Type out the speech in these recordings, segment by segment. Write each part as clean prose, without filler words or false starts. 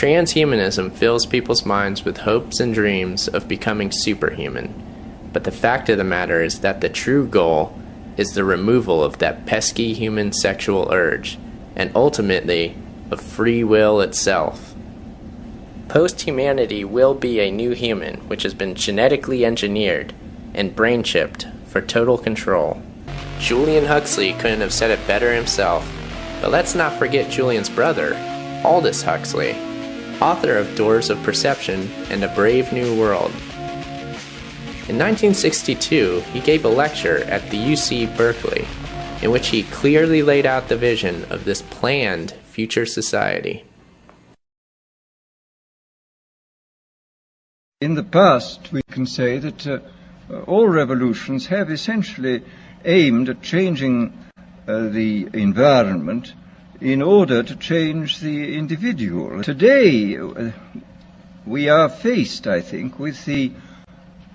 Transhumanism fills people's minds with hopes and dreams of becoming superhuman, but the fact of the matter is that the true goal is the removal of that pesky human sexual urge, and ultimately, of free will itself. Post-humanity will be a new human which has been genetically engineered and brain-chipped for total control. Julian Huxley couldn't have said it better himself, but let's not forget Julian's brother, Aldous Huxley, author of Doors of Perception and A Brave New World. In 1962, he gave a lecture at the UC Berkeley, in which he clearly laid out the vision of this planned future society. In the past, we can say that all revolutions have essentially aimed at changing the environment in order to change the individual. Today, we are faced, I think, with the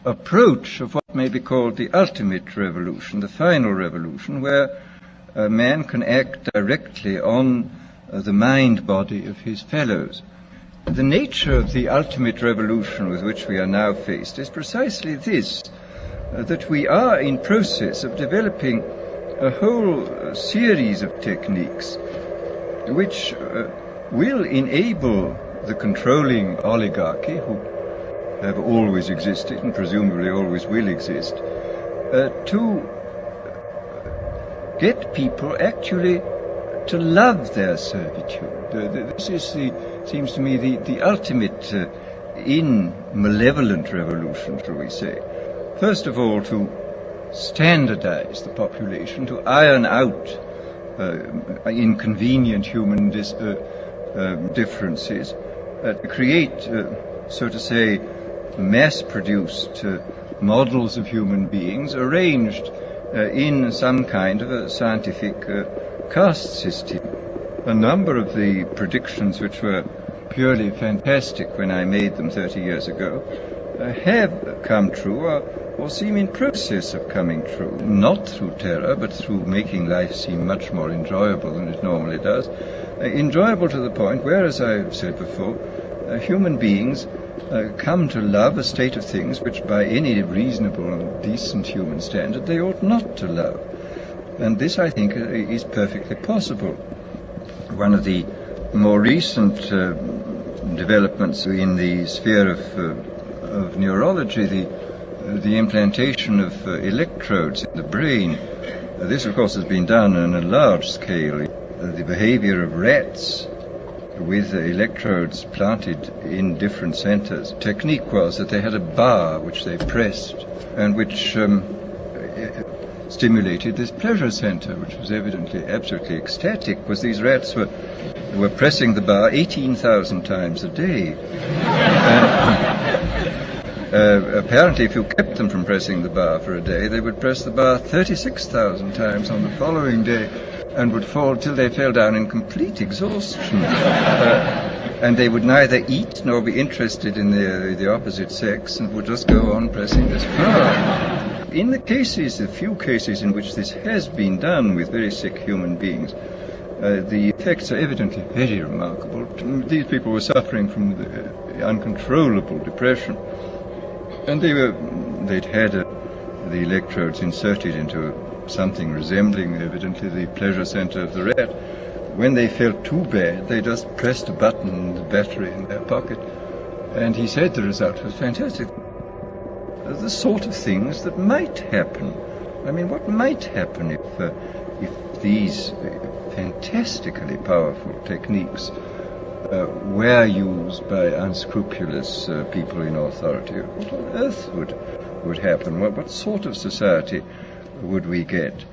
approach of what may be called the ultimate revolution, the final revolution, where man can act directly on the mind-body of his fellows. The nature of the ultimate revolution with which we are now faced is precisely this, that we are in process of developing a whole series of techniques which will enable the controlling oligarchy, who have always existed and presumably always will exist, to get people actually to love their servitude. This is seems to me the ultimate in malevolent revolution, shall we say. First of all, to standardize the population, to iron out inconvenient human differences, to create, so to say, mass-produced models of human beings arranged in some kind of a scientific caste system. A number of the predictions which were purely fantastic when I made them 30 years ago have come true or seem in process of coming true, not through terror, but through making life seem much more enjoyable than it normally does. Enjoyable to the point where, as I've said before, human beings come to love a state of things which by any reasonable and decent human standard they ought not to love. And this, I think, is perfectly possible. One of the more recent developments in the sphere of neurology, the implantation of electrodes in the brain. This, of course, has been done on a large scale. The behavior of rats with electrodes planted in different centers. The technique was that they had a bar which they pressed and which stimulated this pleasure center, which was evidently absolutely ecstatic, because these rats were pressing the bar 18,000 times a day. Apparently, if you kept them from pressing the bar for a day, they would press the bar 36,000 times on the following day and would fall till they fell down in complete exhaustion. And they would neither eat nor be interested in the opposite sex and would just go on pressing this bar. In the few cases in which this has been done with very sick human beings, the effects are evidently very remarkable. These people were suffering from the uncontrollable depression, and they'd had the electrodes inserted into something resembling evidently the pleasure center of the rat. When they felt too bad, they just pressed a button on the battery in their pocket, and he said the result was fantastic. The sort of things that might happen. I mean, what might happen if these fantastically powerful techniques were used by unscrupulous people in authority? What on earth would happen? What sort of society would we get?